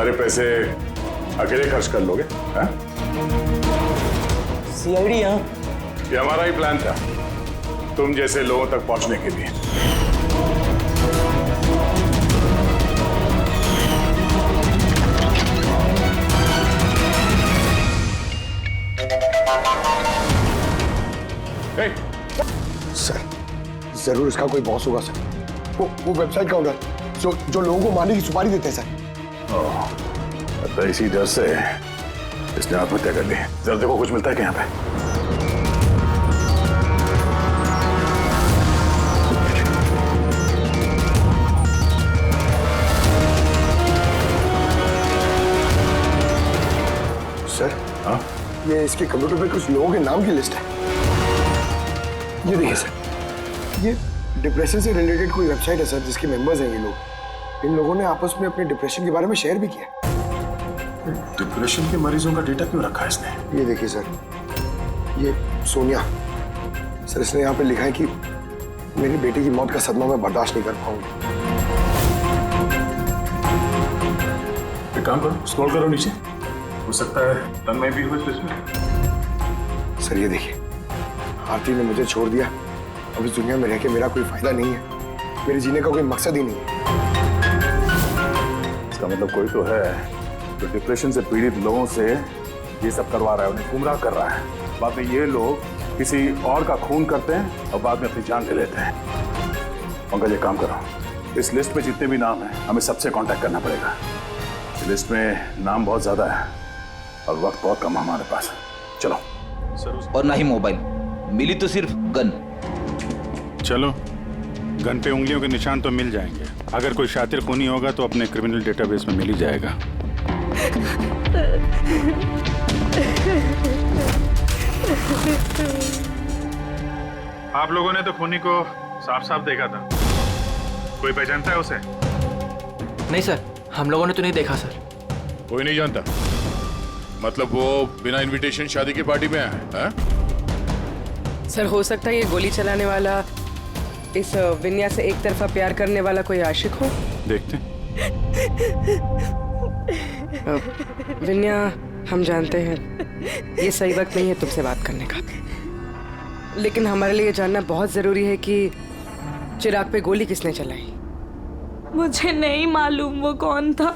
सारे पैसे अकेले खर्च कर लोगे? हाँ? सीआईडी यहाँ? ये हमारा ही प्लान था, तुम जैसे लोगों तक पहुंचने के लिए। सर, जरूर इसका कोई बॉस होगा सर। वो वेबसाइट का ओनर जो लोगों को मारने की सुपारी देते हैं सर। तो इसी डर से इसने आत्महत्या कर ली। जरा देखो कुछ मिलता है क्या यहाँ पे? सर, हाँ? ये इसके कंप्यूटर पे कुछ लोगों के नाम की लिस्ट है। ये देखिए सर, ये डिप्रेशन से रिलेटेड कोई वेबसाइट है सर, जिसके मेंबर्स हैं ये लोग। इन लोगों ने आपस में अपने डिप्रेशन के बारे में शेयर भी किया। डिप्रेशन के मरीजों का डेटा क्यों रखा है इसने? ये देखिए सर, ये सोनिया सर, इसने यहाँ पे लिखा है कि मेरी बेटी की मौत का सदमा मैं बर्दाश्त नहीं कर पाऊंगी। एक काम करो, स्क्रॉल करो नीचे, हो सकता है तन्मय भी हो इस लिस्ट में। सर ये देखिए, आरती ने मुझे छोड़ दिया। अब इस दुनिया में रह के मेरा कोई फायदा नहीं है, मेरे जीने का कोई मकसद ही नहीं है। इसका मतलब कोई तो है जो डिप्रेशन से पीड़ित लोगों से ये सब करवा रहा है, उन्हें गुमराह कर रहा है। बाद में ये लोग किसी और का खून करते हैं और बाद में अपनी जान ले लेते हैं। पंकज एक काम करो, इस लिस्ट में जितने भी नाम हैं हमें सबसे कांटेक्ट करना पड़ेगा। इस लिस्ट में नाम बहुत ज्यादा है और वक्त बहुत कम है हमारे पास। चलो। और ना ही मोबाइल मिली, तो सिर्फ गन। चलो, गन पे उंगलियों के निशान तो मिल जाएंगे। अगर कोई शातिर खूनी होगा तो अपने क्रिमिनल डेटाबेस में मिल ही जाएगा। आप लोगों ने तो खूनी को साफ साफ देखा था, कोई पहचानता है उसे? नहीं सर, हम लोगों ने तो नहीं देखा सर। कोई नहीं जानता? मतलब वो बिना इनविटेशन शादी की पार्टी में आया है? सर, हो सकता है ये गोली चलाने वाला इस विन्या से एक तरफा प्यार करने वाला कोई आशिक हो। देखते हैं। विन्या, हम जानते हैं ये सही वक्त नहीं है तुमसे बात करने का, लेकिन हमारे लिए जानना बहुत जरूरी है कि चिराग पे गोली किसने चलाई। मुझे नहीं मालूम वो कौन था,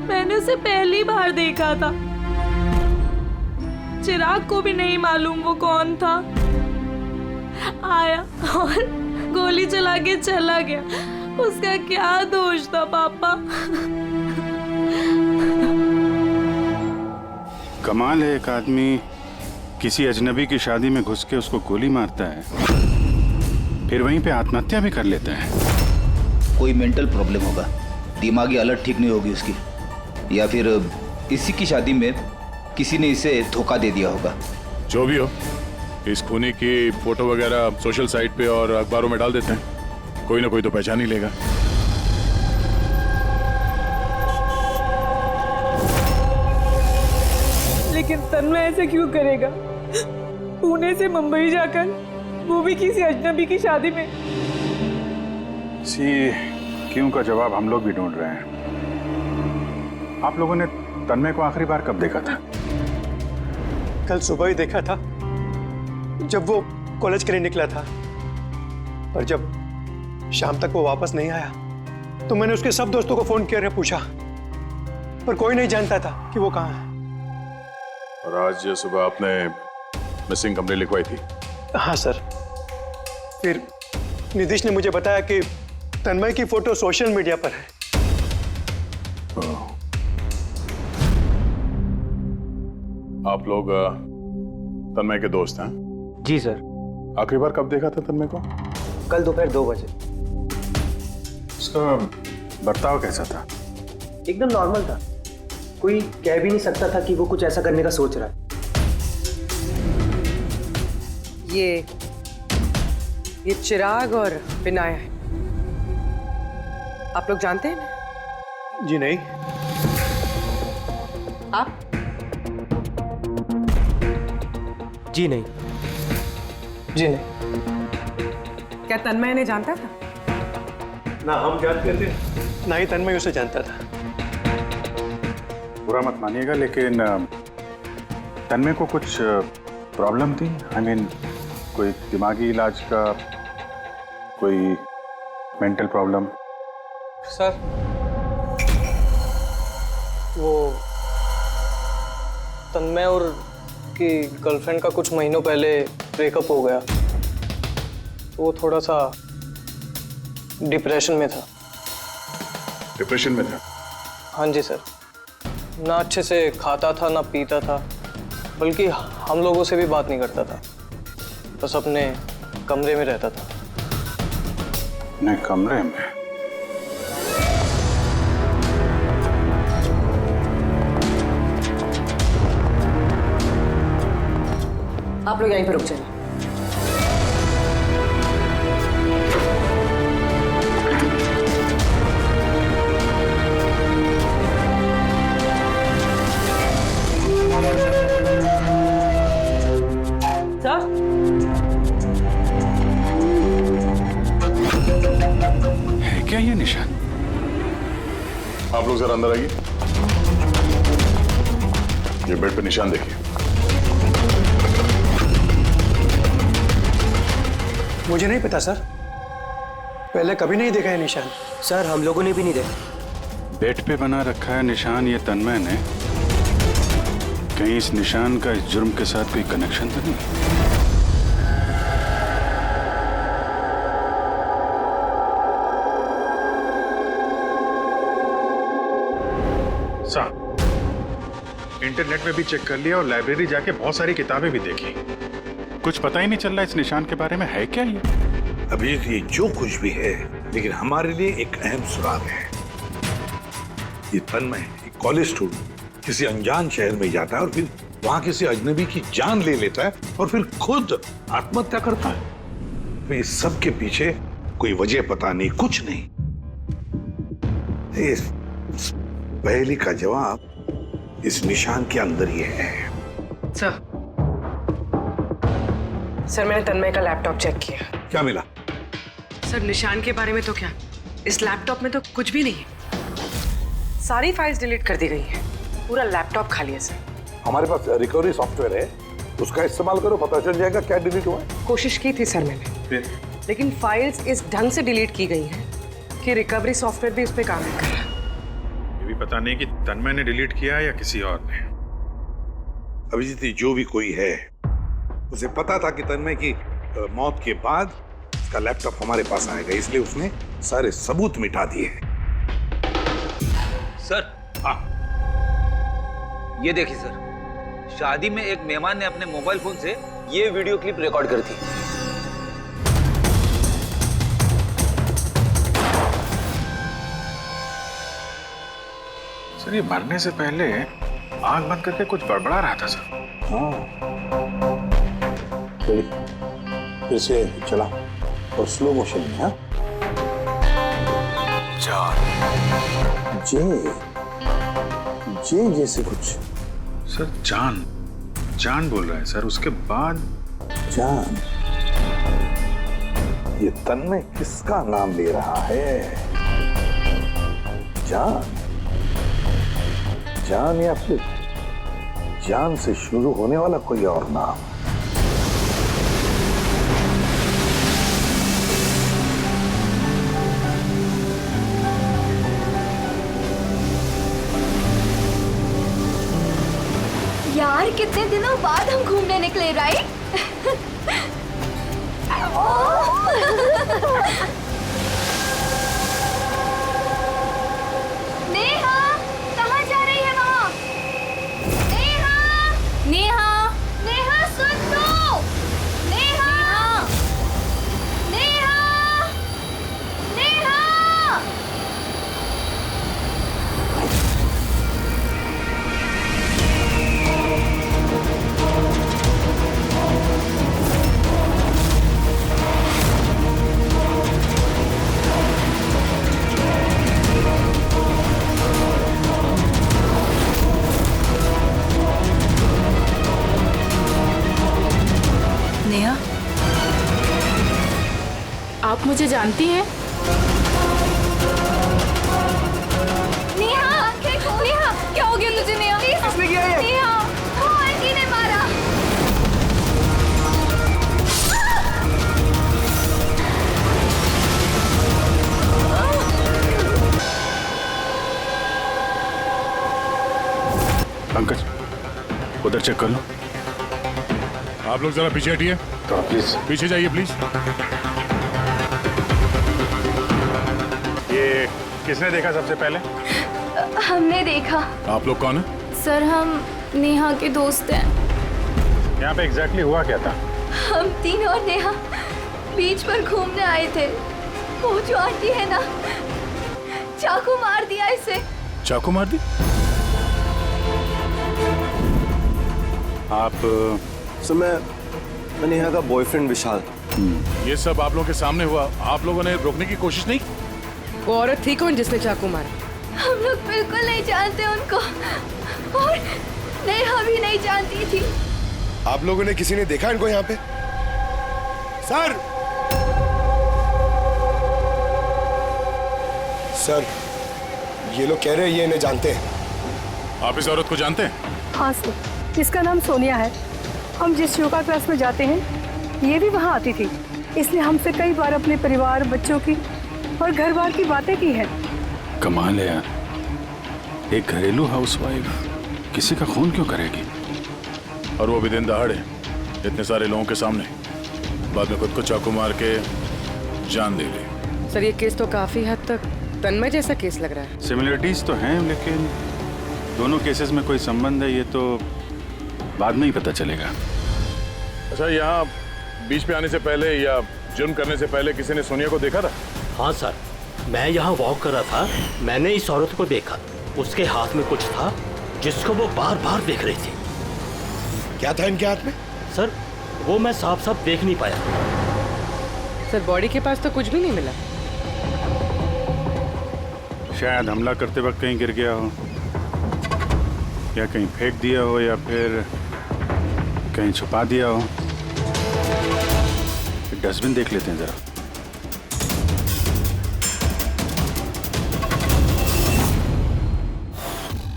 मैंने उसे पहली बार देखा था। चिराग को भी नहीं मालूम वो कौन था। आया और गोली चला के चला गया। उसका क्या दोष था पापा? कमाल है, एक आदमी किसी अजनबी की शादी में घुस के उसको गोली मारता है, फिर वहीं पे आत्महत्या भी कर लेता है। कोई मेंटल प्रॉब्लम होगा, दिमागी हालत ठीक नहीं होगी उसकी, या फिर इसी की शादी में किसी ने इसे धोखा दे दिया होगा। जो भी हो, इस खूनी की फोटो वगैरह सोशल साइट पे और अखबारों में डाल देते हैं, कोई ना कोई तो पहचान ही लेगा। लेकिन तन्मय ऐसे क्यों करेगा? पुणे से मुंबई जाकर, वो भी किसी अजनबी की शादी में। इसी क्यों का जवाब हम लोग भी ढूंढ रहे हैं। आप लोगों ने तन्मय को आखिरी बार कब देखा था? कल सुबह ही देखा था, जब वो कॉलेज के लिए निकला था। पर जब शाम तक वो वापस नहीं आया तो मैंने उसके सब दोस्तों को फोन किया और पूछा, पर कोई नहीं जानता था कि वो कहाँ है। और आज सुबह आपने मिसिंग कंप्लेंट लिखवाई थी? हाँ सर। फिर निधीश ने मुझे बताया कि तन्मय की फोटो सोशल मीडिया पर है। आप लोग तन्मय के दोस्त हैं? जी सर। आखिरी बार कब देखा था तन्मय को? कल दोपहर 2 बजे। उसका बर्ताव कैसा था? एकदम नॉर्मल था, कोई कह भी नहीं सकता था कि वो कुछ ऐसा करने का सोच रहा है। ये चिराग और विनाया है, आप लोग जानते हैं? जी नहीं। आप? जी नहीं। जी नहीं। क्या तन्मय ने जानता था? ना हम जानते थे, ना ही तन्मय उसे जानता था। बुरा मत मानिएगा, लेकिन तन्मय को कुछ प्रॉब्लम थी? आई मीन कोई दिमागी इलाज का, कोई मेंटल प्रॉब्लम? सर वो तन्मय और की गर्लफ्रेंड का कुछ महीनों पहले ब्रेकअप हो गया, वो थोड़ा सा डिप्रेशन में था। डिप्रेशन में था? हाँ जी सर, ना अच्छे से खाता था ना पीता था, बल्कि हम लोगों से भी बात नहीं करता था, बस अपने कमरे में रहता था। अपने कमरे में? आप लोग यहीं पर रुक जाइए। है क्या ये निशान? आप लोग जरा अंदर आइए। ये बेड पे निशान देखिए। मुझे नहीं पता सर, पहले कभी नहीं देखा है निशान। सर हम लोगों ने भी नहीं देखा। बेड पे बना रखा है निशान ये तन्मय ने। कहीं इस निशान का इस जुर्म के साथ कोई कनेक्शन तो नहीं? इंटरनेट में भी चेक कर लिया और लाइब्रेरी जाके बहुत सारी किताबें भी देखी, कुछ पता ही नहीं चल रहा इस निशान के बारे में। है क्या ये? अभी ये जो कुछ भी है, लेकिन हमारे लिए एक अहम सुराग है। ये तन्मय एक कॉलेज स्टूडेंट किसी अनजान शहर में जाता है और फिर वहां किसी अजनबी की जान ले लेता है और फिर खुद आत्महत्या करता है। तो इस सब के पीछे कोई वजह पता नहीं, कुछ नहीं। इस पहेली का जवाब इस निशान के अंदर ही है। सर मैंने तन्मय का लैपटॉप चेक किया। क्या मिला? सर निशान के बारे में तो क्या, इस लैपटॉप में तो कुछ भी नहीं है। सारी फाइल्स डिलीट कर दी गई हैं, पूरा लैपटॉप खाली है सर। हमारे पास रिकवरी सॉफ्टवेयर है, उसका इस्तेमाल करो, पता चल जाएगा क्या डिलीट हुआ है। कोशिश की थी सर मैंने, लेकिन फाइल्स इस ढंग से डिलीट की गई हैं कि रिकवरी सॉफ्टवेयर भी उस पर काम नहीं कर रहा। ये भी पता नहीं कि तन्मय ने डिलीट किया या किसी और ने। अभिजीत जो भी कोई है, उसे पता था कि तन्मय की मौत के बाद उसका लैपटॉप हमारे पास आएगा, इसलिए उसने सारे सबूत मिटा दिए। सर हाँ, ये देखिए सर, शादी में एक मेहमान ने अपने मोबाइल फोन से ये वीडियो क्लिप रिकॉर्ड कर दी। सर ये मरने से पहले आंख बंद करके कुछ बड़बड़ा रहा था सर। फिर से चला और स्लो मोशन में। हाँ, जे जैसे कुछ। सर जान जान बोल रहा है सर, उसके बाद जान। ये तन्मय किसका नाम ले रहा है? जान, जान या फिर जान से शुरू होने वाला कोई और नाम? यार कितने दिनों बाद हम घूमने निकले, राइट? नेहा, कहाँ जा रही है वहाँ? नेहा, नेहा, नेहा सुन तो। नेहा, नेहा, नेहा। नेहा, आप मुझे जानती हैं? नेहा, नेहा, क्या हो गया तुझे? चेक कर लो। आप लोग जरा पीछे हटिए। तो प्लीज पीछे जाइए प्लीज। ये किसने देखा सबसे पहले? हमने देखा। आप लोग कौन है? सर हम नेहा के दोस्त हैं। यहाँ पे एग्जैक्टली हुआ क्या था? हम तीन और नेहा बीच पर घूमने आए थे। वो जो आंटी है ना, चाकू मार दिया इसे। चाकू मार दी? आप सर मैं नेहा का बॉयफ्रेंड विशाल। ये सब आप लोगों के सामने हुआ, आप लोगों ने रोकने की कोशिश नहीं? वो औरत थी कौन जिसने चाकू मारा? हम लोग बिल्कुल नहीं जानते उनको, और नेहा भी नहीं जानती थी। आप लोगों ने किसी ने देखा इनको यहाँ पे? सर सर ये लोग कह रहे हैं ये इन्हें जानते हैं। आप इस औरत को जानते हैं? हाँ सर, इसका नाम सोनिया है। हम जिस योगा क्लास में जाते हैं ये भी वहाँ आती थी, इसलिए हमसे कई बार अपने परिवार, बच्चों की और घर बार की बातें की है। कमाल है यार, एक घरेलू हाउसवाइफ किसी का खून क्यों करेगी? और वो भी दिन दहाड़े, इतने सारे लोगों के सामने, बाद में खुद को चाकू मार के जान दे ली। सर ये केस तो काफी हद तक तन्मय जैसा केस लग रहा है। सिमिलरिटीज तो हैं, लेकिन दोनों केसेस में कोई संबंध है ये तो बाद में ही पता चलेगा। अच्छा, यहाँ बीच पे आने से पहले या जुर्म करने से पहले किसी ने सोनिया को देखा था? हाँ सर, मैं यहाँ वॉक कर रहा था, मैंने इस औरत को देखा। उसके हाथ में कुछ था जिसको वो बार बार देख रही थी। क्या था इनके हाथ में? सर वो मैं साफ साफ देख नहीं पाया। सर बॉडी के पास तो कुछ भी नहीं मिला। शायद हमला करते वक्त कहीं गिर गया हो, या कहीं फेंक दिया हो, या फिर कहीं छुपा दिया हो। डस्टबिन देख लेते हैं जरा।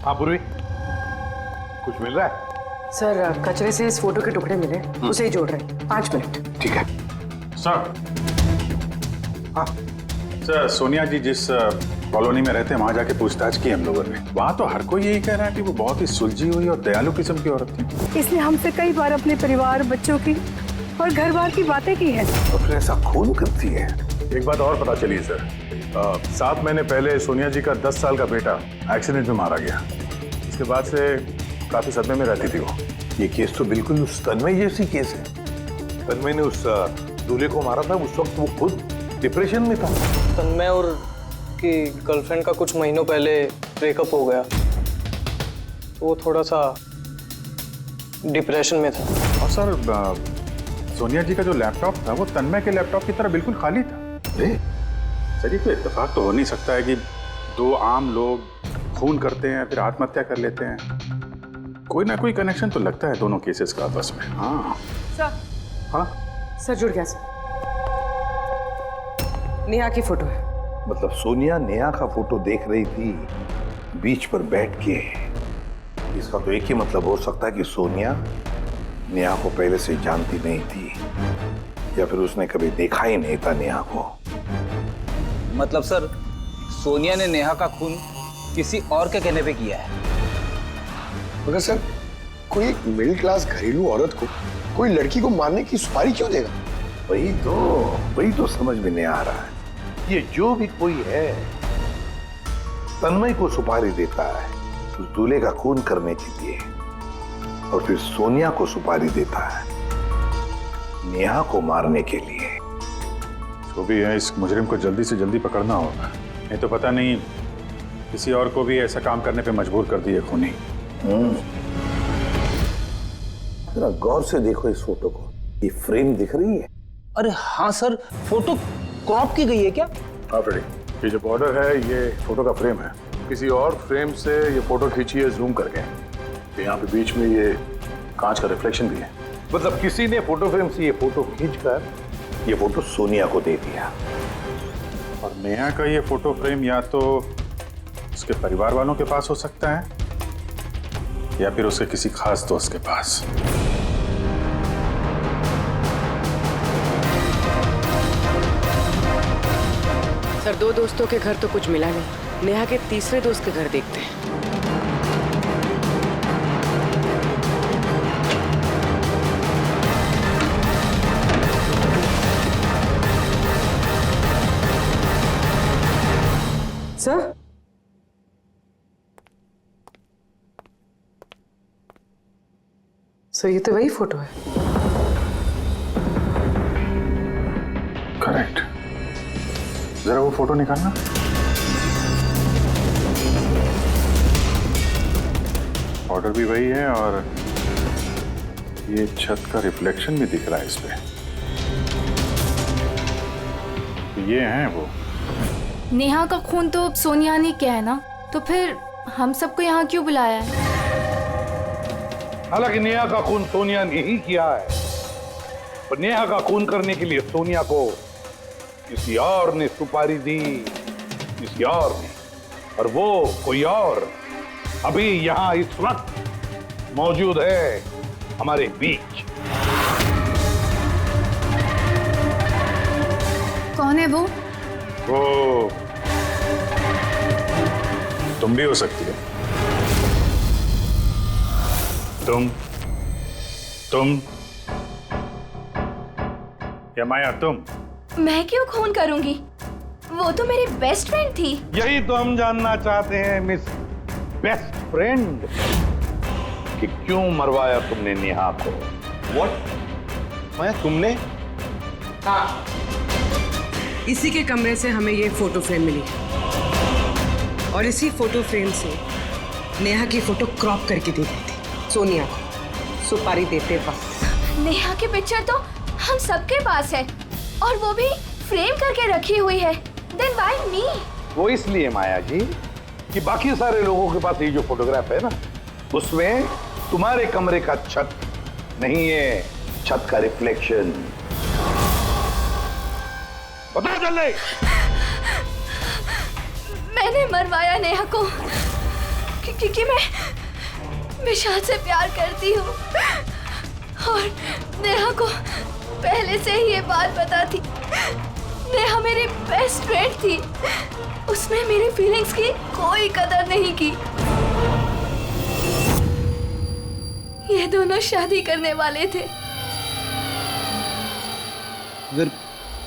हाँ पूर्वी, कुछ मिल रहा है? सर कचरे से इस फोटो के टुकड़े मिले, उसे ही जोड़ रहे हैं। 5 मिनट। ठीक है सर। हाँ सर, सोनिया जी जिस कॉलोनी में रहते हैं वहां जाके पूछताछ की हम लोगों ने। वहां तो हर कोई यही कह रहा है कि वो बहुत ही सुलझी हुई और दयालु किस्म की औरत थी। इसलिए हमसे कई बार अपने परिवार, बच्चों की और घर बार की बातें की है। और फिर ऐसा खून करती है। एक बात और पता चली सर, 7 महीने पहले सोनिया जी का 10 साल का बेटा एक्सीडेंट में मारा गया। इसके बाद से काफी सदमे में रहती थी वो। ये केस तो बिल्कुल उस तन्मय जैसी केस है। तन्मय ने उस दूल्हे को मारा था, उस वक्त वो खुद डिप्रेशन में था। तन्मय और की गर्लफ्रेंड का कुछ महीनों पहले ब्रेकअप हो गया, तो वो थोड़ा सा डिप्रेशन में था। और सर सोनिया जी का जो लैपटॉप था वो तन्मय के लैपटॉप की तरह बिल्कुल खाली था। सर ये कोई इत्तेफाक तो हो नहीं सकता है कि 2 आम लोग खून करते हैं फिर आत्महत्या कर लेते हैं। कोई ना कोई कनेक्शन तो लगता है दोनों केसेस का आपस में। हाँ सर। हाँ सर जुड़ गया सर। नेहा की फोटो है। मतलब सोनिया नेहा का फोटो देख रही थी बीच पर बैठ के। इसका तो एक ही मतलब हो सकता है कि सोनिया नेहा को पहले से जानती नहीं थी, या फिर उसने कभी देखा ही नहीं था नेहा को। मतलब सर सोनिया ने नेहा का खून किसी और के कहने पे किया है। मगर सर कोई एक मिडिल क्लास घरेलू औरत को कोई लड़की को मारने की सुपारी क्यों देगा? वही तो समझ में नहीं आ रहा है। ये जो भी कोई है तन्मय को सुपारी देता है उस दूल्हे का खून करने के लिए, और फिर सोनिया को सुपारी देता है नेहा को मारने के लिए। जो भी है इस मुजरिम को जल्दी से जल्दी पकड़ना होगा, नहीं तो पता नहीं किसी और को भी ऐसा काम करने पे मजबूर कर दिए खूनी। जरा गौर से देखो इस फोटो को, ये फ्रेम दिख रही है? अरे हाँ सर, फोटो क्रॉप की गई है क्या? हाँ फ्रेडी, ये जो बॉर्डर है ये फोटो का फ्रेम है। किसी और फ्रेम से ये फोटो खींची है जूम करके। यहाँ पे बीच में ये कांच का रिफ्लेक्शन भी है। मतलब किसी ने फोटो फ्रेम से ये फोटो खींचकर ये फोटो सोनिया को दे दिया। और नेहा का ये फोटो फ्रेम या तो उसके परिवार वालों के पास हो सकता है या फिर उसके किसी खास दोस्त के पास। सर 2 दोस्तों के घर तो कुछ मिला नहीं, नेहा के तीसरे दोस्त के घर देखते हैं। सो ये तो वही फोटो है। करेक्ट। जरा वो फोटो निकालना। ऑर्डर भी वही है और ये छत का रिफ्लेक्शन भी दिख रहा है इस पे। ये हैं वो। नेहा का खून तो सोनिया ने किया है ना, तो फिर हम सबको यहाँ क्यों बुलाया है? हालांकि नेहा का खून सोनिया ने ही किया है, पर नेहा का खून करने के लिए सोनिया को किसी और ने सुपारी दी, किसी और ने, और वो कोई और अभी यहाँ इस वक्त मौजूद है हमारे बीच। कौन है वो? वो तुम भी हो सकती है। तुम या माया तुम? मैं क्यों खून करूंगी? वो तो मेरी बेस्ट फ्रेंड थी। यही तो हम जानना चाहते हैं मिस बेस्ट फ्रेंड, कि क्यों मरवाया तुमने नेहा को? व्हाट? माया तुमने? हाँ, इसी के कमरे से हमें ये फोटो फ्रेम मिली और इसी फोटो फ्रेम से नेहा की फोटो क्रॉप करके दी गई थी सोनिया को सुपारी देते वक्त। नेहा की पिक्चर तो हम सबके पास है और वो भी फ्रेम करके रखी हुई है। Then why me? वो इसलिए माया जी कि बाकी सारे लोगों के पास ये जो फोटोग्राफ है ना, उसमें तुम्हारे कमरे का छत नहीं है, छत का रिफ्लेक्शन। पता चले। मैंने मरवाया नेहा को क्योंकि मैं विशाल से प्यार करती हूँ और नेहा को पहले से ही ये बात पता थी। नेहा मेरी बेस्ट फ्रेंड थी, उसने मेरी फीलिंग्स की कोई कदर नहीं की। ये दोनों शादी करने वाले थे। अगर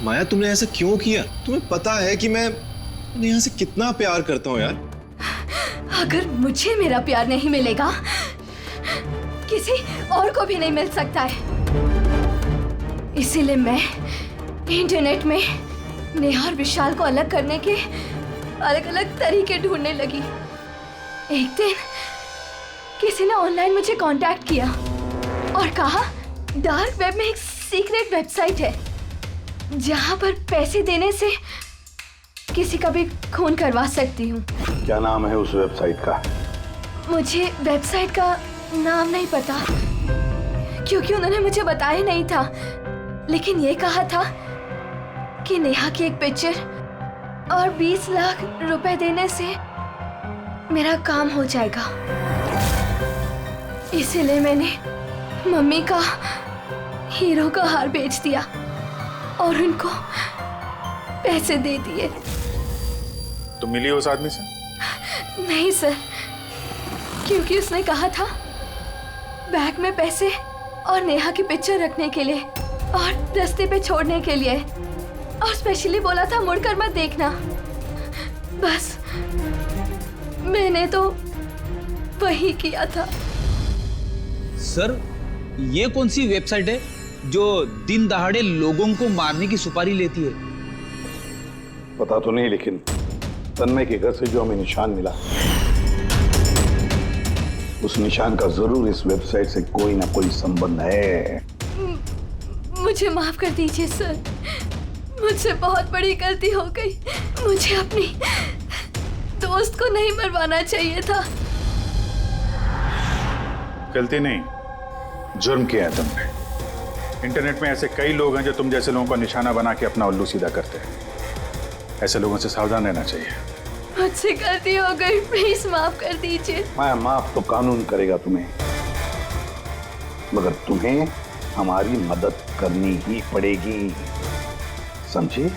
माया तुमने ऐसा क्यों किया? तुम्हें पता है कि मैं नेहा से कितना प्यार करता हूँ यार। अगर मुझे मेरा प्यार नहीं मिलेगा, किसी और को भी नहीं मिल सकता है। इसीलिए मैं इंटरनेट में नेहा और विशाल को अलग करने के अलग अलग तरीके ढूंढने लगी। एक दिन किसी ने ऑनलाइन मुझे कांटेक्ट किया और कहा डार्क वेब में एक सीक्रेट वेबसाइट है जहां पर पैसे देने से किसी का भी खून करवा सकती हूँ। क्या नाम है उस वेबसाइट का? मुझे वेबसाइट का नाम नहीं पता क्योंकि उन्होंने मुझे बताया नहीं था, लेकिन ये कहा था कि नेहा की एक पिक्चर और 20 लाख रुपए देने से मेरा काम हो जाएगा। इसीलिए मैंने मम्मी का हीरो का हार बेच दिया और उनको पैसे दे दिए। तुम मिली उस आदमी से? नहीं सर, क्योंकि उसने कहा था बैग में पैसे और नेहा की पिक्चर रखने के लिए और रास्ते पे छोड़ने के लिए, और स्पेशली बोला था मुड़कर मत देखना। बस मैंने तो वही किया था। सर, ये कौन सी वेबसाइट है जो दिन दहाड़े लोगों को मारने की सुपारी लेती है? पता तो नहीं, लेकिन तन्मय के घर से जो हमें निशान मिला, उस निशान का जरूर इस वेबसाइट से कोई ना कोई संबंध है। मुझे माफ कर दीजिए सर, मुझसे बहुत बड़ी गलती हो गई। मुझे अपनी दोस्त को नहीं मरवाना चाहिए था। गलती नहीं, जुर्म किया है तुमने। इंटरनेट में ऐसे कई लोग हैं जो तुम जैसे लोगों का निशाना बना के अपना उल्लू सीधा करते हैं। ऐसे लोगों से सावधान रहना चाहिए। मुझसे गलती हो गई, प्लीज माफ कर दीजिए। मैं माफ तो कानून करेगा तुम्हें, मगर तुम्हें हमारी मदद करनी ही पड़ेगी, समझे?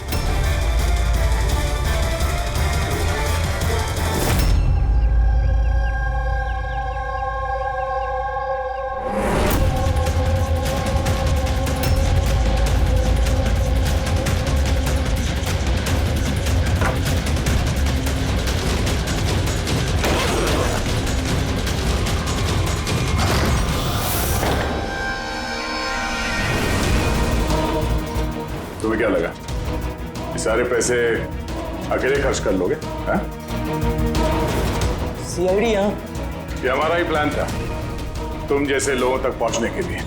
तुम्हें क्या लगा ये सारे पैसे अकेले खर्च कर लोगे? हाँ? सीआईडी यहाँ? ये हमारा ही प्लान था तुम जैसे लोगों तक पहुंचने के लिए।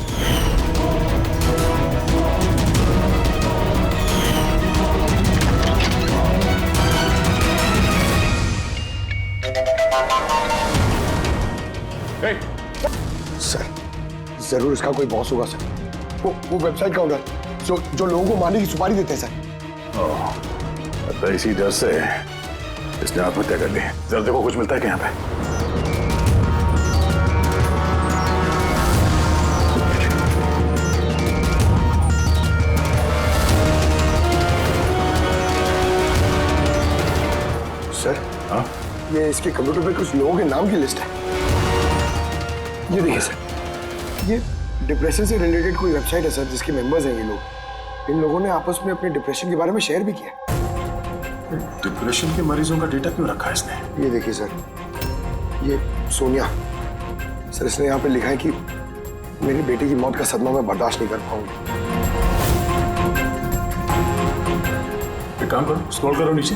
सर जरूर इसका कोई बॉस होगा सर। वो वेबसाइट का ओनर जो लोगों को मारने की सुपारी देते हैं सर। तो इसी डर से इसने आत्महत्या कर ली। जरा देखो कुछ मिलता है क्या यहाँ पे? सर हाँ? ये इसके कंप्यूटर पे कुछ लोगों के नाम की लिस्ट है। ये देखिए सर, ये डिप्रेशन से रिलेटेड कोई वेबसाइट है सर जिसके मेंबर्स हैं ये लोग। इन लोगों ने आपस में अपने डिप्रेशन के बारे में शेयर भी किया। डिप्रेशन के मरीजों का डेटा क्यों रखा है इसने? ये देखिए सर, ये सोनिया सर, इसने यहाँ पे लिखा है कि मेरी बेटी की मौत का सदमा मैं बर्दाश्त नहीं कर पाऊंगी। एक काम करो, स्क्रॉल करो नीचे,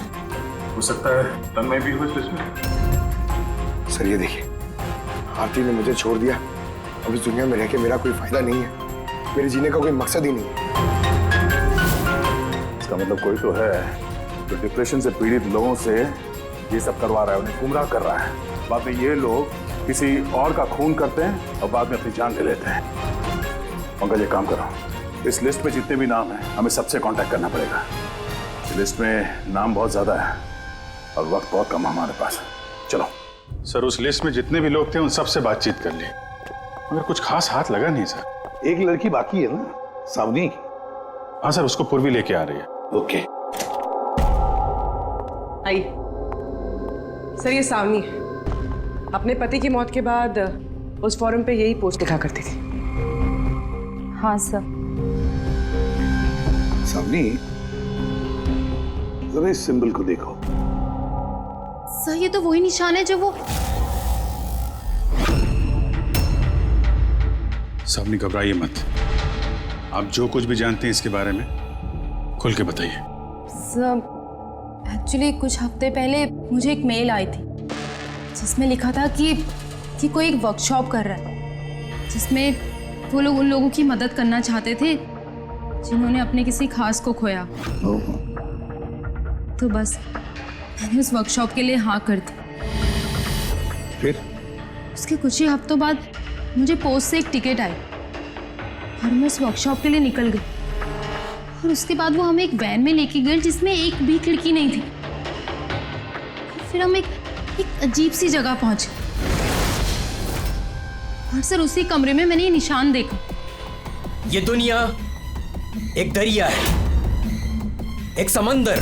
हो सकता है तन्मय भी हो इस लिस्ट में। सर ये देखिए, आरती ने मुझे छोड़ दिया। अब इस दुनिया में रह के मेरा कोई फायदा नहीं है, मेरे जीने का कोई मकसद ही नहीं है। इसका मतलब कोई तो है जो डिप्रेशन से पीड़ित लोगों से ये सब करवा रहा है, उन्हें गुमराह कर रहा है। बाद में ये लोग किसी और का खून करते हैं और बाद में अपनी जान ले लेते हैं। पंकज ये काम करो, इस लिस्ट में जितने भी नाम हैं हमें सबसे कांटेक्ट करना पड़ेगा। इस लिस्ट में नाम बहुत ज्यादा है और वक्त बहुत कम है हमारे पास। चलो सर, उस लिस्ट में जितने भी लोग थे उन सबसे बातचीत कर ली, मगर कुछ खास हाथ लगा नहीं सर। एक लड़की बाकी है ना, सावनी। हाँ सर, उसको पूर्वी लेके आ रही है। ओके। आई सर, ये सावनी है। अपने पति की मौत के बाद उस फोरम पे यही पोस्ट लिखा करती थी। हाँ सर। सावनी, जरा इस सिंबल को देखो। सर ये तो वही निशान है जो वो। सावनी घबराइए मत, आप जो कुछ भी जानते हैं इसके बारे में खुल के बताइए। सर एक्चुअली कुछ हफ्ते पहले मुझे एक मेल आई थी जिसमें लिखा था कि कोई एक वर्कशॉप कर रहा है जिसमें वो लोग उन लोगों की मदद करना चाहते थे जिन्होंने अपने किसी खास को खोया। तो बस मैंने उस वर्कशॉप के लिए हाँ कर दी। फिर उसके कुछ ही हफ्तों बाद मुझे पोस्ट से एक टिकट आई और मैं उस वर्कशॉप के लिए निकल गई। और उसके बाद वो हमें एक वैन में लेके गए जिसमें एक भी खिड़की नहीं थी। फिर हम एक अजीब सी जगह पहुंचे और सर उसी कमरे में मैंने ये निशान देखा। ये दुनिया एक दरिया है, एक समंदर,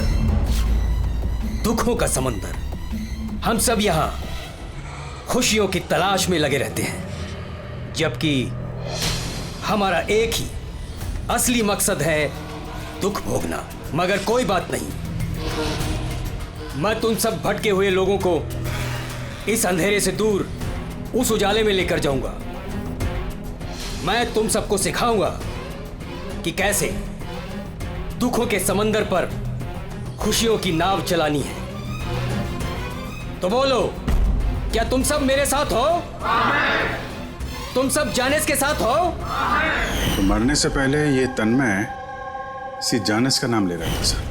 दुखों का समंदर। हम सब यहाँ खुशियों की तलाश में लगे रहते हैं, जबकि हमारा एक ही असली मकसद है दुख भोगना। मगर कोई बात नहीं, मैं तुम सब भटके हुए लोगों को इस अंधेरे से दूर उस उजाले में लेकर जाऊंगा। मैं तुम सबको सिखाऊंगा कि कैसे दुखों के समंदर पर खुशियों की नाव चलानी है। तो बोलो, क्या तुम सब मेरे साथ हो? तुम सब जानिस के साथ हो? तो मरने से पहले ये तन्मय इसी जानिस का नाम ले रहा था सर।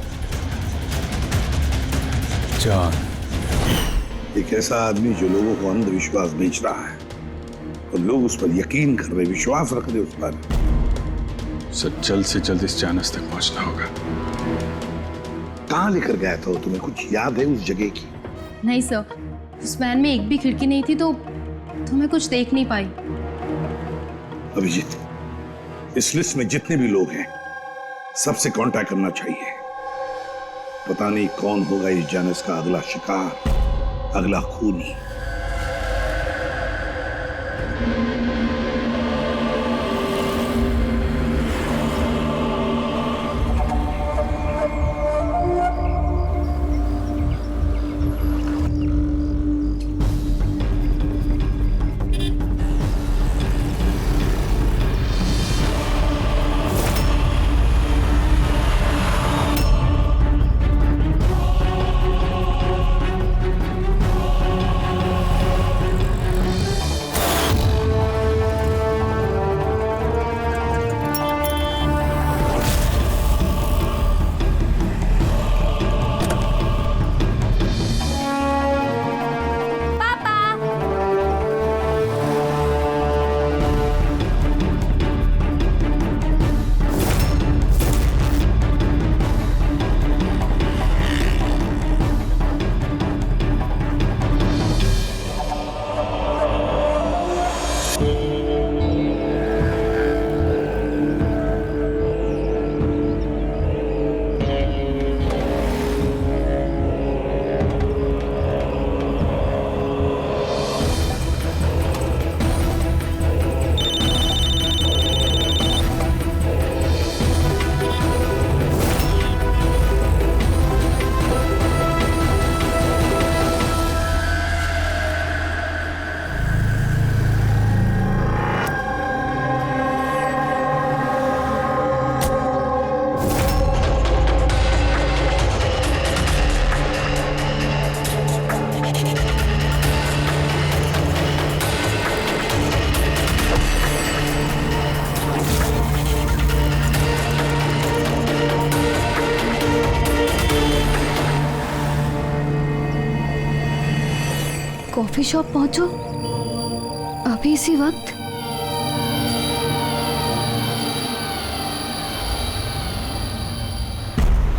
जान, एक ऐसा आदमी जो लोगों को अंधविश्वास बेच रहा है और लोग उस पर यकीन कर रहे, विश्वास रख रहे उस पर। सर जल्द से जल्द इस जानिस तक पहुंचना होगा। कहाँ लेकर गया था? तुम्हें कुछ याद है उस जगह की? नहीं सर, उस वैन में एक भी खिड़की नहीं थी तो मैं कुछ देख नहीं पाई। अभिजीत, इस लिस्ट में जितने भी लोग हैं सबसे कांटेक्ट करना चाहिए। पता नहीं कौन होगा इस जानिस का अगला शिकार, अगला खूनी। कॉफी शॉप पहुंचो अभी इसी वक्त?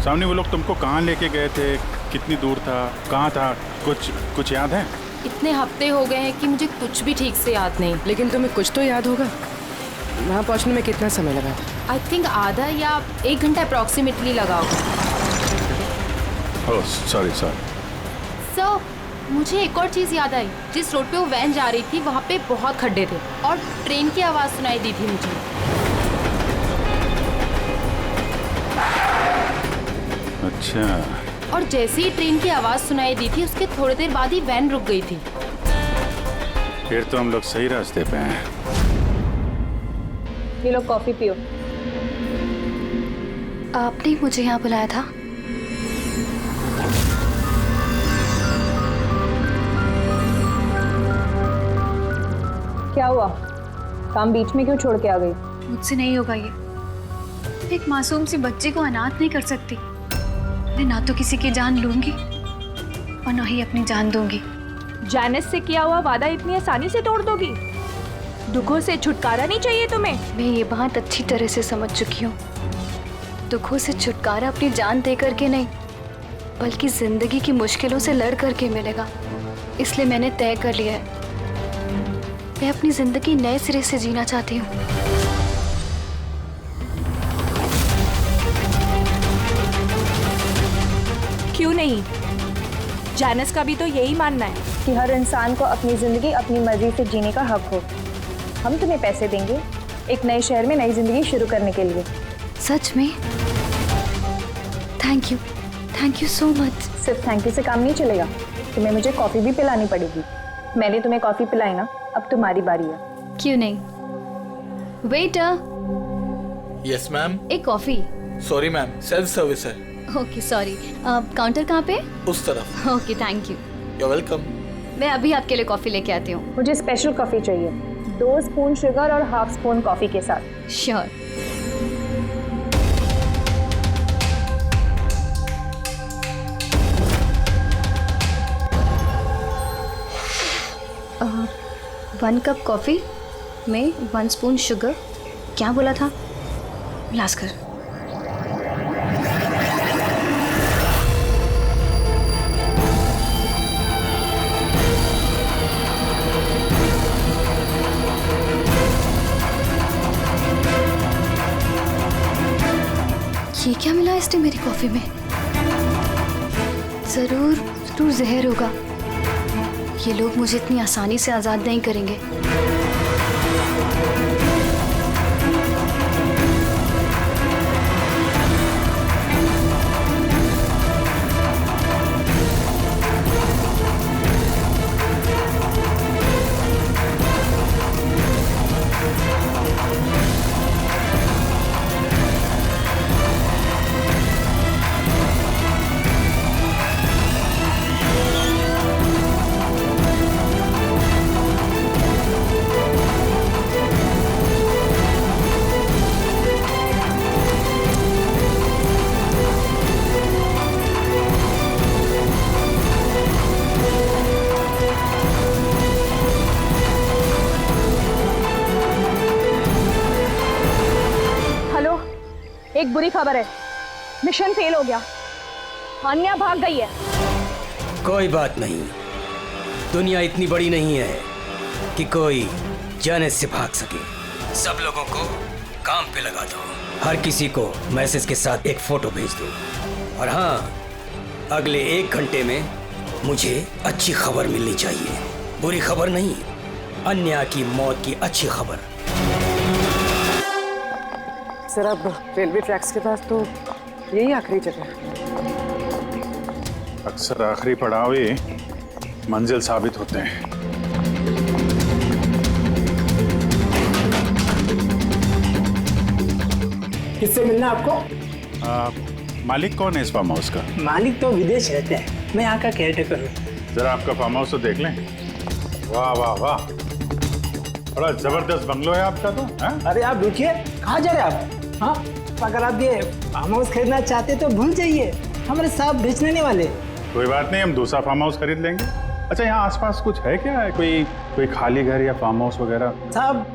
सामने वो लोग तुमको कहाँ लेके गए थे, कितनी दूर था, कहाँ था, कुछ याद है? इतने हफ्ते हो गए हैं कि मुझे कुछ भी ठीक से याद नहीं। लेकिन तुम्हें कुछ तो याद होगा। वहाँ पहुँचने में कितना समय लगा था? आई थिंक आधा या 1 घंटा अप्रॉक्सीमेटली लगा होगा। Oh sorry. सर, मुझे एक और चीज़ याद आई। जिस रोड पे वो वैन जा रही थी वहाँ पे बहुत खड्डे थे और ट्रेन की आवाज़ सुनाई दी थी मुझे। अच्छा। और जैसे ही ट्रेन की आवाज़ सुनाई दी थी उसके थोड़ी देर बाद ही वैन रुक गई थी। फिर तो हम लोग सही रास्ते पे हैं। ये लो कॉफी पियो। आपने मुझे यहाँ बुलाया था? क्या हुआ? काम बीच में क्यों छोड़ के आ गई? मुझसे नहीं होगा ये। एक मासूम सी बच्ची को अनाथ नहीं कर सकती। मैं ना तो किसी की जान लूंगी और ना ही अपनी जान दूंगी। जैनिस से किया हुआ वादा इतनी आसानी से तोड़ दोगी? दुखों से छुटकारा नहीं चाहिए तुम्हें? मैं ये बात अच्छी तरह से समझ चुकी हूँ। दुखों से छुटकारा अपनी जान दे करके नहीं, बल्कि जिंदगी की मुश्किलों से लड़ करके मिलेगा। इसलिए मैंने तय कर लिया है, मैं अपनी जिंदगी नए सिरे से जीना चाहती हूँ। क्यों नहीं? जैनिस का भी तो यही मानना है कि हर इंसान को अपनी जिंदगी अपनी मर्जी से जीने का हक हो। हम तुम्हें पैसे देंगे एक नए शहर में नई जिंदगी शुरू करने के लिए। सच में? Thank you so much. सिर्फ थैंक यू से काम नहीं चलेगा, तुम्हें मुझे कॉफी भी पिलानी पड़ेगी। मैंने तुम्हें कॉफी पिलाई ना, अब तुम्हारी बारी है। क्यों नहीं? वेटर। Yes ma'am. एक coffee. Sorry ma'am, self service है। Okay sorry. काउंटर कहाँ पे? उस तरफ। Okay thank you. You welcome. मैं अभी आपके लिए कॉफी लेके आती हूँ। मुझे स्पेशल कॉफी चाहिए, 2 स्पून शुगर और हाफ स्पून कॉफी के साथ। श्योर। वन कप कॉफी में 1 स्पून शुगर। क्या बोला था? लास्कर। ये क्या मिला इसने मेरी कॉफी में? जरूर जहर होगा। ये लोग मुझे इतनी आसानी से आजाद नहीं करेंगे। एक बुरी खबर है, मिशन फेल हो गया। अन्या भाग गई है। कोई बात नहीं, दुनिया इतनी बड़ी नहीं है कि कोई जैनिस से भाग सके। सब लोगों को काम पे लगा दो, हर किसी को मैसेज के साथ एक फोटो भेज दो। और हाँ, अगले 1 घंटे में मुझे अच्छी खबर मिलनी चाहिए। बुरी खबर नहीं, अन्या की मौत की अच्छी खबर। सर, अब रेलवे ट्रैक्स के पास तो यही आखिरी जगह है। अक्सर आखिरी पड़ाव ही मंजिल साबित होते हैं। किससे मिलना आपको? मालिक कौन है इस फार्म हाउस का? मालिक तो विदेश रहते हैं, मैं यहाँ का केयरटेकर हूँ। जरा आपका फार्म हाउस तो देख लें। वाह वाह वाह, बड़ा जबरदस्त बंगलो है आपका तो। है? अरे आप रुकिए, कहाँ जा रहे हैं आप? हाँ, अगर आप ये फार्म हाउस खरीदना चाहते तो भूल जाइए, हमारे साहब बेचने नहीं वाले। कोई बात नहीं, हम दूसरा फार्म हाउस खरीद लेंगे। अच्छा, यहाँ आसपास कुछ है क्या? कोई कोई खाली घर या फार्म हाउस वगैरह? साहब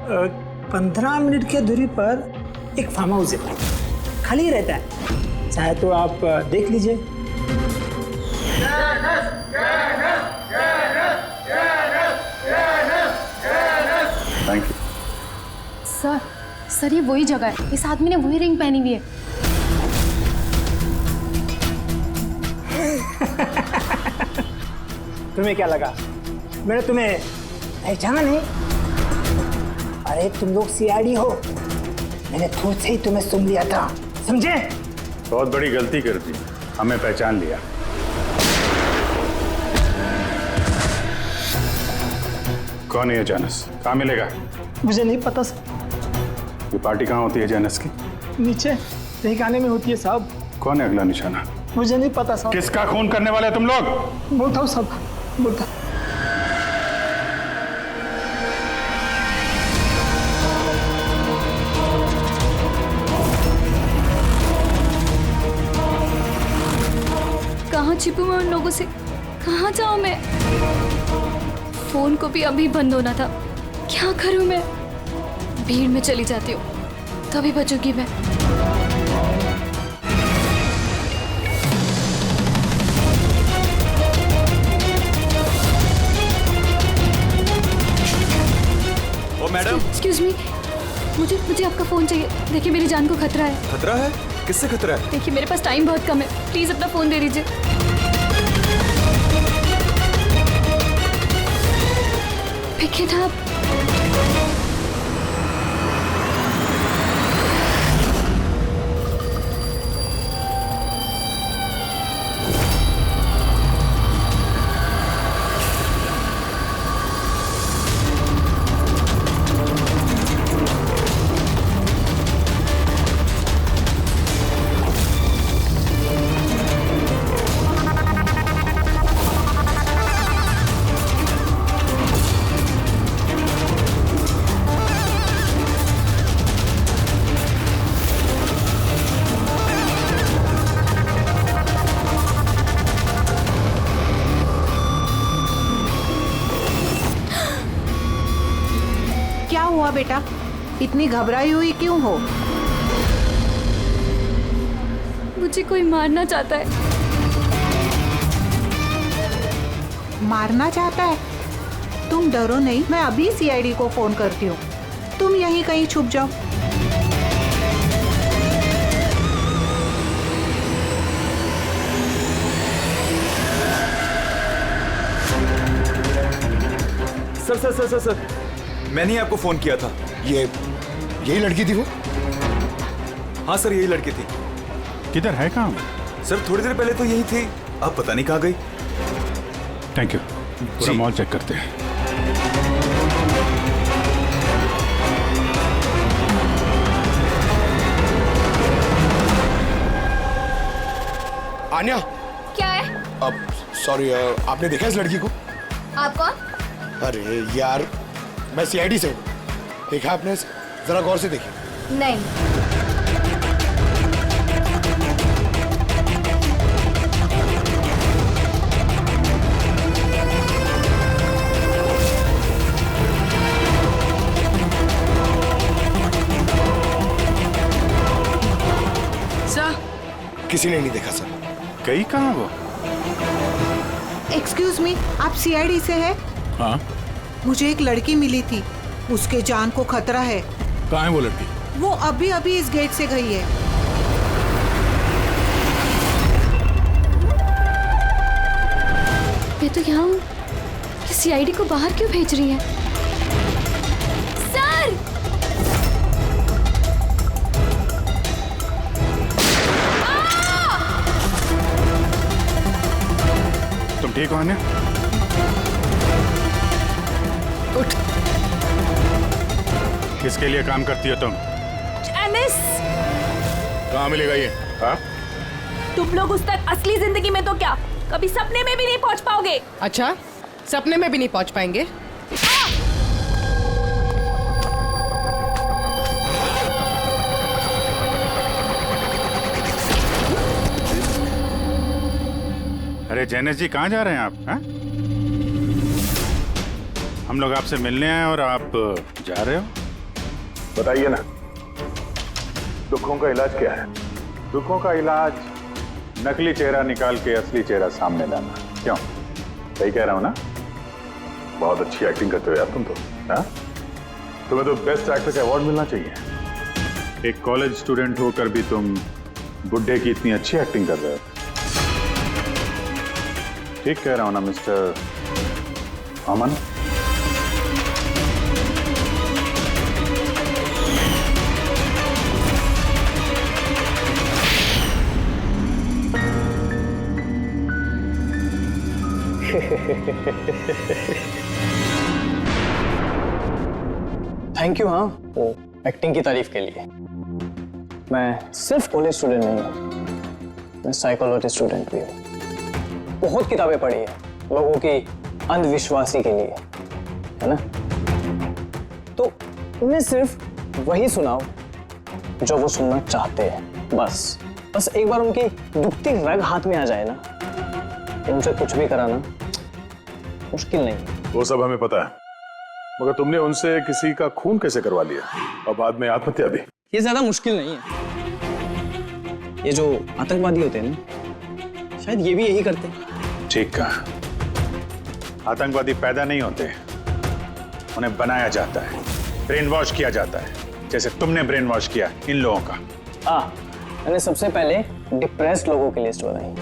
15 मिनट की दूरी पर एक फार्म हाउस है, खाली रहता है, चाहे तो आप देख लीजिए। Thank you. सर ये वही जगह है, इस आदमी ने वही रिंग पहनी हुई है। तुम्हें क्या लगा मैंने तुम्हें पहचाना नहीं? अरे तुम लोग सीआईडी हो, मैंने खुद से ही तुम्हें सुन लिया था, समझे? बहुत बड़ी गलती कर दी, हमें पहचान लिया। कौन है ये जानस? कहाँ मिलेगा? मुझे नहीं पता सर। ये पार्टी कहाँ होती है जानस की? नीचे तहखाने में होती है साहब। कौन है अगला निशाना? मुझे नहीं पता साहब। किसका खून करने वाले तुम लोग? बोलता हूँ साहब, बोलता। कहाँ छिपूं मैं उन लोगों से? कहाँ जाऊँ मैं? फोन को भी अभी बंद होना था, क्या करूँ मैं? भीड़ में चली जाती हूँ, तभी बचूंगी मैं। ओ मैडम, एक्सक्यूज मी, मुझे आपका फोन चाहिए। देखिए मेरी जान को खतरा है। खतरा है? किससे खतरा है? देखिए मेरे पास टाइम बहुत कम है, प्लीज अपना फोन दे दीजिए। Pick it up. हुआ बेटा, इतनी घबराई हुई क्यों हो? मुझे कोई मारना चाहता है। मारना चाहता है? तुम डरो नहीं, मैं अभी सीआईडी को फोन करती हूँ, तुम यहीं कहीं छुप जाओ। Sir sir sir sir sir, मैंने ही आपको फोन किया था। यही लड़की थी वो? हाँ सर, यही लड़की थी। किधर है? काम सर थोड़ी देर पहले तो यही थी, अब पता नहीं कहाँ गई। Thank you. पूरा मॉल चेक करते हैं। आन्या। क्या है? अब सॉरी, आपने देखा इस लड़की को? आप कौन? अरे यार, मैं सीआईडी से हूँ। देखा आपने? जरा गौर से देखिए। नहीं। सर, किसी ने नहीं देखा सर। गई कहाँ वो? एक्सक्यूज मी, आप सीआईडी से है? हाँ। मुझे एक लड़की मिली थी, उसके जान को खतरा है। कहाँ है वो लड़की? वो अभी अभी इस गेट से गई है। मैं तो यहाँ हूँ, सीआईडी को बाहर क्यों भेज रही है? सर! तुम ठीक हो आन्या? उठ। किसके लिए काम करती हो तुम? एमिस! कहाँ मिलेगा ये? हाँ? तुम लोग उस तक असली जिंदगी में तो क्या, कभी सपने में भी नहीं पहुंच पाओगे। अच्छा, सपने में भी नहीं पहुंच पाएंगे? अरे जैनेश जी, कहाँ जा रहे हैं आप? हाँ? हम लोग आपसे मिलने आए और आप जा रहे हो? बताइए ना, दुखों का इलाज क्या है? दुखों का इलाज नकली चेहरा निकाल के असली चेहरा सामने लाना। क्यों, सही कह रहा हूं ना? बहुत अच्छी एक्टिंग करते हो यार तुम तो। हाँ? तुम्हें तो बेस्ट एक्टर का अवार्ड मिलना चाहिए। एक कॉलेज स्टूडेंट होकर भी तुम बुड्ढे की इतनी अच्छी एक्टिंग कर रहे हो। ठीक कह रहा हूं ना मिस्टर अमन? Thank you. हाँ, वो एक्टिंग की तारीफ के लिए। मैं सिर्फ कॉलेज स्टूडेंट नहीं हूँ, मैं साइकोलॉजी स्टूडेंट भी हूँ। बहुत किताबें पढ़ी है लोगों की अंधविश्वासी के लिए, है ना? तो उन्हें सिर्फ वही सुनाओ जो वो सुनना चाहते हैं। बस एक बार उनकी दुखती रग हाथ में आ जाए ना, उनसे कुछ भी कराना मुश्किल नहीं। वो सब हमें पता है, मगर तुमने उनसे किसी का खून कैसे करवा लिया और बाद में आत्महत्या भी? ये ज्यादा मुश्किल नहीं है। ये जो आतंकवादी होते हैं ना, शायद ये भी यही करते हैं। ठीक कहा। आतंकवादी पैदा नहीं होते, उन्हें बनाया जाता है, ब्रेन वॉश किया जाता है, जैसे तुमने ब्रेन वॉश किया इन लोगों का। मैंने सबसे पहले डिप्रेस्ड लोगों की लिस्ट बनाई।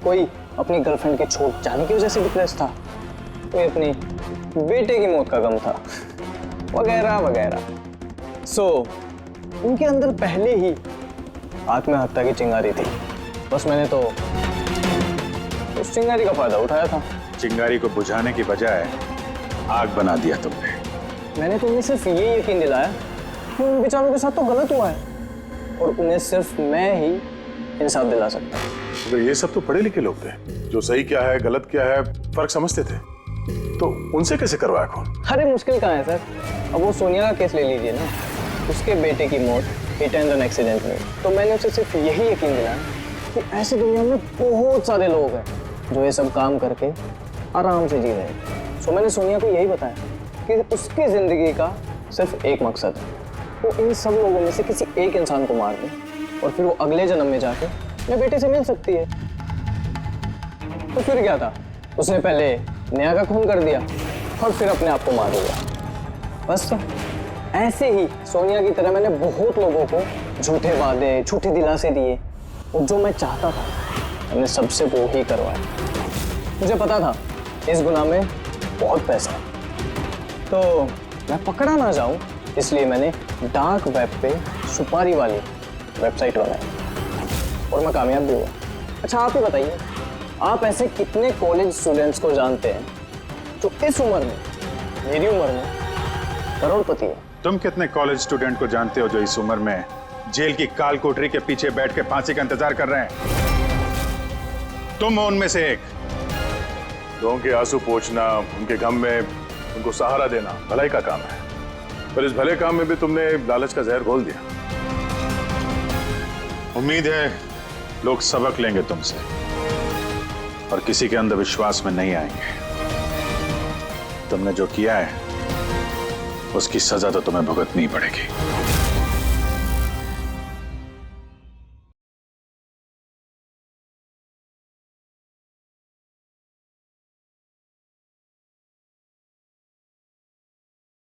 कोई अपनी गर्लफ्रेंड के छूट जाने की वजह से डिप्रेस था, कोई अपनी बेटे की मौत का गम था, वगैरह वगैरह। उनके अंदर पहले ही आत्महत्या की चिंगारी थी। बस मैंने तो उस चिंगारी का फायदा उठाया था। चिंगारी को बुझाने की बजाय आग बना दिया तुमने। मैंने तो उन्हें सिर्फ ये यकीन दिलाया कि उन बेचारों के साथ तो गलत हुआ है और उन्हें सिर्फ मैं ही इंसाफ दिला सकता हूँ। तो ये सब तो पढ़े लिखे लोग थे, जो सही क्या है गलत क्या है फर्क समझते थे, तो उनसे कैसे करवाया खून? अरे मुश्किल कहाँ है सर? अब वो सोनिया का केस ले लीजिए ना, उसके बेटे की मौत हिट एंड रन एक्सीडेंट में। तो मैंने उसे सिर्फ यही यकीन दिलाया कि ऐसी दुनिया में बहुत सारे लोग हैं जो ये सब काम करके आराम से जी रहे हैं। सो मैंने सोनिया को यही बताया कि उसकी जिंदगी का सिर्फ एक मकसद है, वो इन सब लोगों में से किसी एक इंसान को मार दे और फिर वो अगले जन्म में जाके अपने बेटे से मिल सकती है। तो फिर क्या था, उसने पहले नेहा का खून कर दिया और फिर अपने आप को मार दिया। बस तो ऐसे ही सोनिया की तरह मैंने बहुत लोगों को झूठे वादे, झूठे दिलासे दिए और जो मैं चाहता था मैंने सबसे वो ही करवाया। मुझे पता था इस गुनाह में बहुत पैसा है, तो मैं पकड़ा ना जाऊं इसलिए मैंने डार्क वेब पे सुपारी वाली वेबसाइट बनाई और मैं कामयाब भी हुआ। अच्छा आप ही बताइए, आप ऐसे कितने कॉलेज स्टूडेंट्स को जानते हैं जो इस उम्र में, मेरी उम्र में, करोड़पति है? तुम कितने कॉलेज स्टूडेंट को जानते हो जो इस उम्र में जेल की काल कोठरी के पीछे बैठ के फांसी का इंतजार कर रहे हैं? तुम हो उनमें से एक। लोगों के आंसू पोंछना, उनके गम में उनको सहारा देना भलाई का काम है, पर इस भले काम में भी तुमने लालच का जहर घोल दिया। उम्मीद है लोग सबक लेंगे तुमसे और किसी के अंधविश्वास में नहीं आएंगे। तुमने जो किया है उसकी सजा तो तुम्हें भुगतनी पड़ेगी।